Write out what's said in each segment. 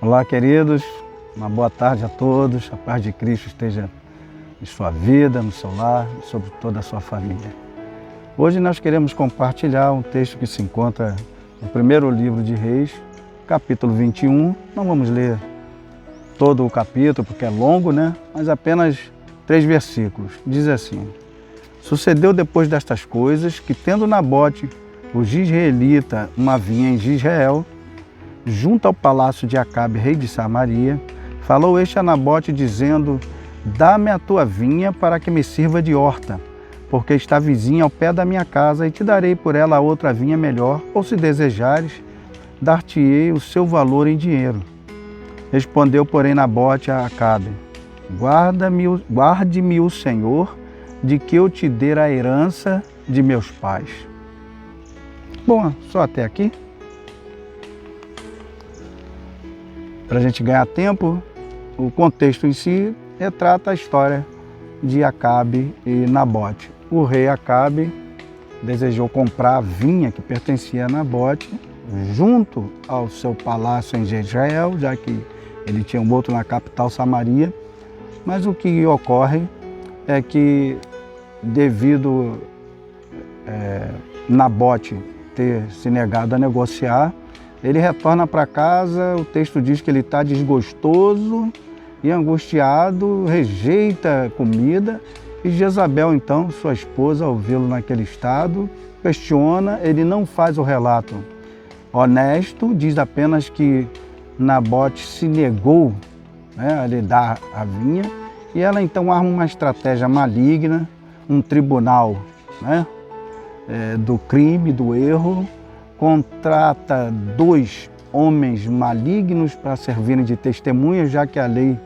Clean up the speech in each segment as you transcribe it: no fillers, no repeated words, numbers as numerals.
Olá, queridos, uma boa tarde a todos, a paz de Cristo esteja em sua vida, no seu lar e sobre toda a sua família. Hoje nós queremos compartilhar um texto que se encontra no primeiro livro de Reis, capítulo 21. Não vamos ler todo o capítulo porque é longo, né? Mas apenas 3 versículos. Diz assim: Sucedeu depois destas coisas que, tendo Nabote, o jizreelita, uma vinha em Jizreel, junto ao palácio de Acabe, rei de Samaria, falou este a Nabote, dizendo: Dá-me a tua vinha para que me sirva de horta, porque está vizinha ao pé da minha casa, e te darei por ela outra vinha melhor, ou se desejares, dar-te-ei o seu valor em dinheiro. Respondeu, porém, Nabote a Acabe: Guarde-me o Senhor, de que eu te dê a herança de meus pais. Bom, só até aqui. Para a gente ganhar tempo, o contexto em si retrata a história de Acabe e Nabote. O rei Acabe desejou comprar a vinha que pertencia a Nabote junto ao seu palácio em Jezreel, já que ele tinha um outro na capital Samaria. Mas o que ocorre é que, devido Nabote ter se negado a negociar, ele retorna para casa. O texto diz que ele está desgostoso e angustiado, rejeita a comida, e Jezabel, então, sua esposa, ao vê-lo naquele estado, questiona. Ele não faz o relato honesto, diz apenas que Nabote se negou, a lhe dar a vinha, e ela então arma uma estratégia maligna, um tribunal do crime, do erro, contrata 2 homens malignos para servirem de testemunhas, já que a lei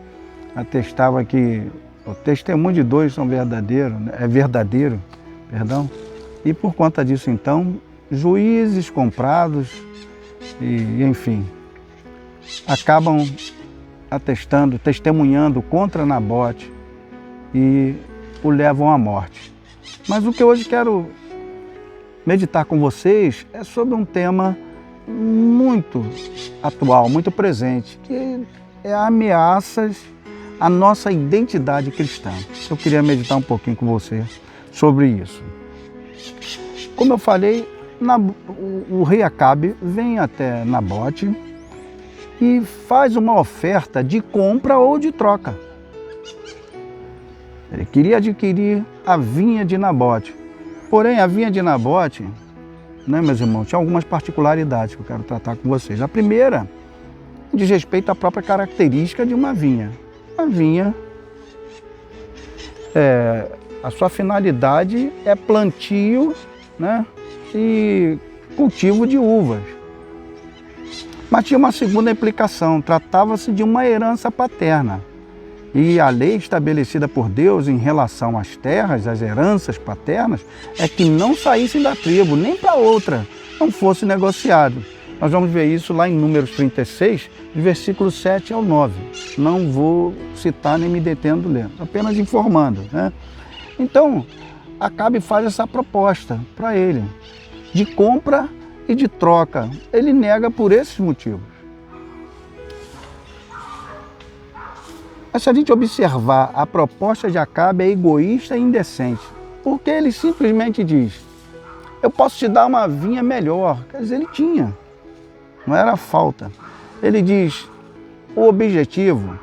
atestava que o testemunho de 2 são verdadeiro, é verdadeiro, e por conta disso, então, juízes comprados e, enfim, acabam testemunhando contra Nabote e o levam à morte. Mas o que hoje quero meditar com vocês é sobre um tema muito atual, muito presente, que é ameaças à nossa identidade cristã. Eu queria meditar um pouquinho com você sobre isso. Como eu falei, o rei Acabe vem até Nabote e faz uma oferta de compra ou de troca. Ele queria adquirir a vinha de Nabote. Porém, a vinha de Nabote, meus irmãos, tinha algumas particularidades que eu quero tratar com vocês. A primeira diz respeito à própria característica de uma vinha. A vinha, a sua finalidade é plantio, e cultivo de uvas. Mas tinha uma segunda implicação: tratava-se de uma herança paterna. E a lei estabelecida por Deus em relação às terras, às heranças paternas, é que não saíssem da tribo, nem para outra, não fosse negociado. Nós vamos ver isso lá em Números 36, de versículos 7 ao 9. Não vou citar nem me detendo lendo, apenas informando. Então, Acabe faz essa proposta para ele, de compra e de troca. Ele nega por esses motivos. Mas se a gente observar, a proposta de Acabe é egoísta e indecente, porque ele simplesmente diz: eu posso te dar uma vinha melhor. Quer dizer, ele tinha, não era falta. Ele diz: o objetivo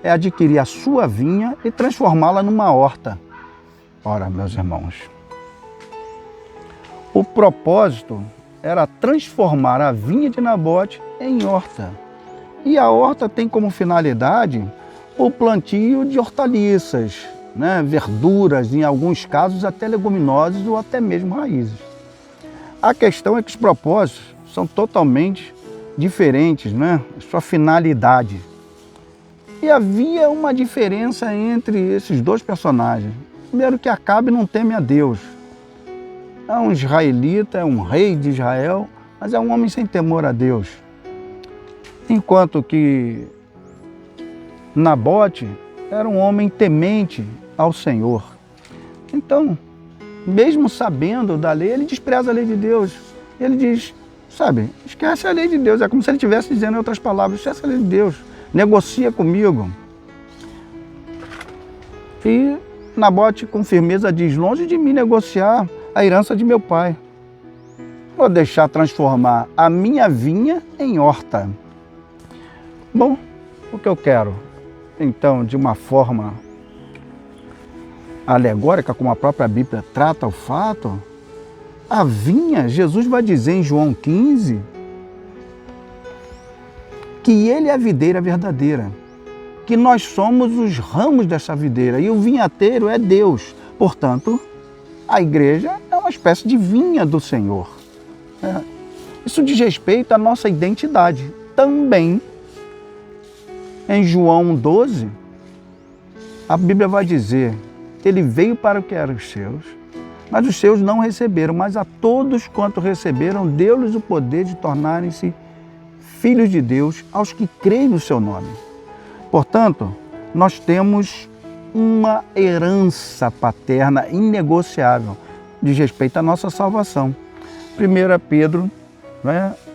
é adquirir a sua vinha e transformá-la numa horta. Ora, meus irmãos, o propósito era transformar a vinha de Nabote em horta. E a horta tem como finalidade o plantio de hortaliças, verduras, em alguns casos até leguminosas ou até mesmo raízes. A questão é que os propósitos são totalmente diferentes, sua finalidade. E havia uma diferença entre esses 2 personagens. Primeiro, que Acabe não teme a Deus. É um israelita, é um rei de Israel, mas é um homem sem temor a Deus. Enquanto que Nabote era um homem temente ao Senhor. Então, mesmo sabendo da lei, ele despreza a lei de Deus. Ele diz: Sabe, esquece a lei de Deus. É como se ele estivesse dizendo em outras palavras, esquece a lei de Deus. Negocia comigo. E Nabote com firmeza diz, longe de mim negociar a herança de meu pai. Vou deixar transformar a minha vinha em horta. Bom, o que eu quero? Então, de uma forma alegórica, como a própria Bíblia trata o fato, a vinha, Jesus vai dizer em João 15, que ele é a videira verdadeira, que nós somos os ramos dessa videira e o vinhateiro é Deus. Portanto, a igreja é uma espécie de vinha do Senhor. Isso diz respeito à nossa identidade. Também, em João 12, a Bíblia vai dizer que ele veio para o que eram os seus, mas os seus não receberam, mas a todos quanto receberam, deu-lhes o poder de tornarem-se filhos de Deus, aos que creem no seu nome. Portanto, nós temos uma herança paterna inegociável, diz respeito à nossa salvação. 1 Pedro,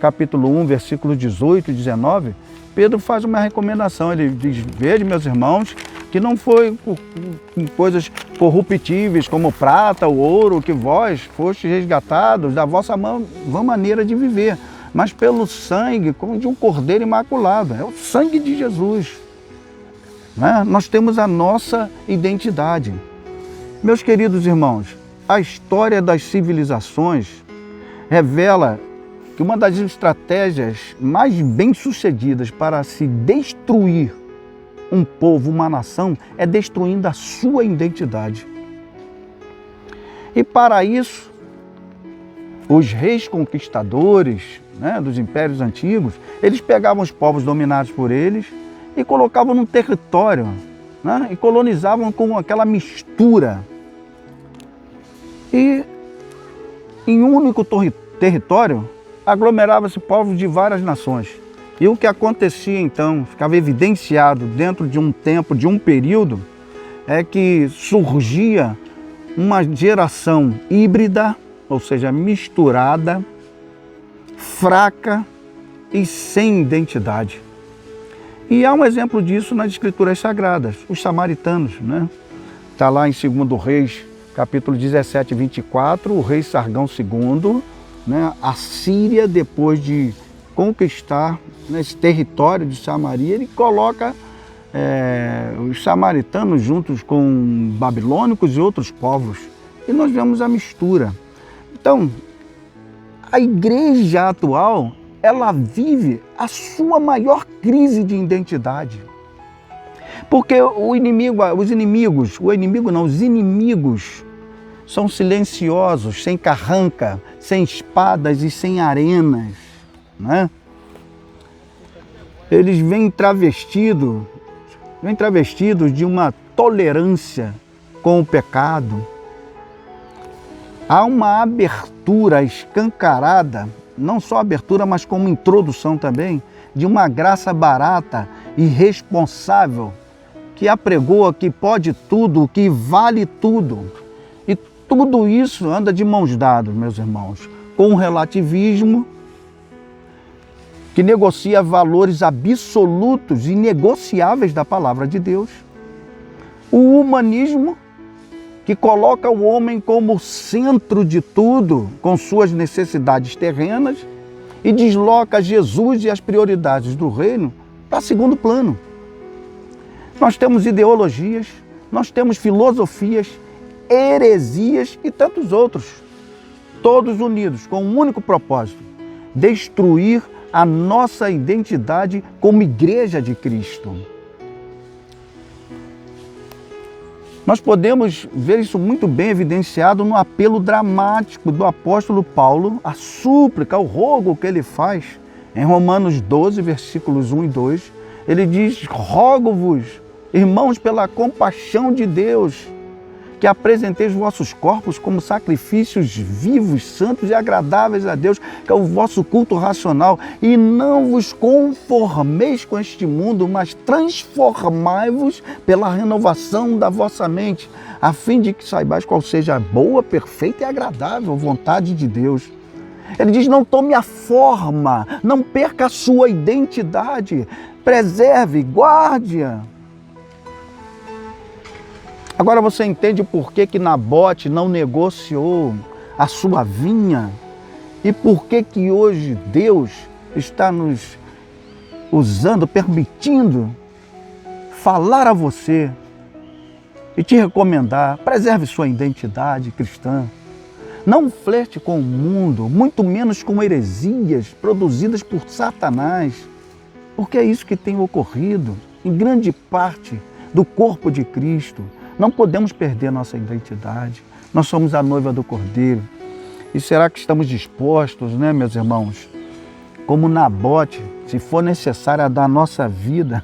capítulo 1, versículos 18 e 19, Pedro faz uma recomendação, ele diz, vede, meus irmãos, que não foi com coisas corruptíveis como prata ou ouro que vós fostes resgatados da vossa vã maneira de viver, mas pelo sangue como de um cordeiro imaculado, é o sangue de Jesus. Nós temos a nossa identidade. Meus queridos irmãos, a história das civilizações revela que uma das estratégias mais bem-sucedidas para se destruir um povo, uma nação, é destruindo a sua identidade. E para isso, os reis conquistadores, dos impérios antigos, eles pegavam os povos dominados por eles e colocavam num território, e colonizavam com aquela mistura. E em um único território, aglomerava-se povos de várias nações. E o que acontecia então, ficava evidenciado dentro de um tempo, de um período, é que surgia uma geração híbrida, ou seja, misturada, fraca e sem identidade. E há um exemplo disso nas Escrituras Sagradas, os samaritanos. Está lá em 2 Reis, capítulo 17, 24, o rei Sargão II, a Síria, depois de conquistar esse território de Samaria, ele coloca os samaritanos juntos com babilônicos e outros povos. E nós vemos a mistura. Então, a igreja atual, ela vive a sua maior crise de identidade. Porque os inimigos são silenciosos, sem carranca, sem espadas e sem arenas. Eles vêm travestidos de uma tolerância com o pecado. Há uma abertura escancarada, não só abertura, mas como introdução também, de uma graça barata e responsável, que apregoa que pode tudo, que vale tudo. E tudo isso anda de mãos dadas, meus irmãos, com o relativismo, que negocia valores absolutos e inegociáveis da palavra de Deus. O humanismo, que coloca o homem como centro de tudo, com suas necessidades terrenas, e desloca Jesus e as prioridades do reino para segundo plano. Nós temos ideologias, nós temos filosofias, heresias e tantos outros, todos unidos com um único propósito: destruir a nossa identidade como igreja de Cristo. Nós podemos ver isso muito bem evidenciado no apelo dramático do apóstolo Paulo, a súplica, o rogo que ele faz em Romanos 12, versículos 1 e 2. Ele diz: rogo-vos, irmãos, pela compaixão de Deus, que apresenteis os vossos corpos como sacrifícios vivos, santos e agradáveis a Deus, que é o vosso culto racional, e não vos conformeis com este mundo, mas transformai-vos pela renovação da vossa mente, a fim de que saibais qual seja a boa, perfeita e agradável vontade de Deus. Ele diz: não tome a forma, não perca a sua identidade, preserve, guarde-a. Agora você entende por que Nabote não negociou a sua vinha e por que hoje Deus está nos usando, permitindo falar a você e te recomendar: preserve sua identidade cristã. Não flerte com o mundo, muito menos com heresias produzidas por Satanás, porque é isso que tem ocorrido em grande parte do corpo de Cristo. Não podemos perder nossa identidade. Nós somos a noiva do Cordeiro. E será que estamos dispostos, né, meus irmãos, como Nabote, se for necessário, a dar a nossa vida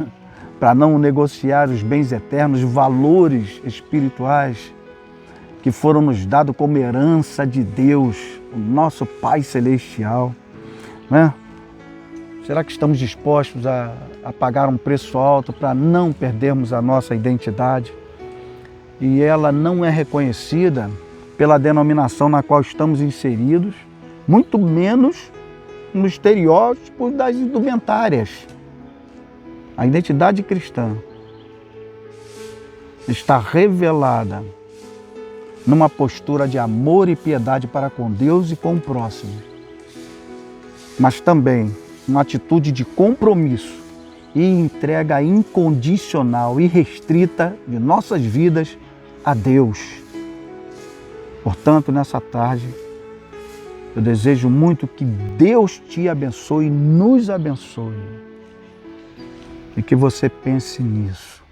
para não negociar os bens eternos, os valores espirituais que foram nos dados como herança de Deus, o nosso Pai Celestial, né? Será que estamos dispostos a pagar um preço alto para não perdermos a nossa identidade? E ela não é reconhecida pela denominação na qual estamos inseridos, muito menos no estereótipo das indumentárias. A identidade cristã está revelada numa postura de amor e piedade para com Deus e com o próximo, mas também uma atitude de compromisso e entrega incondicional e restrita de nossas vidas a Deus. Portanto, nessa tarde, eu desejo muito que Deus te abençoe e nos abençoe. E que você pense nisso.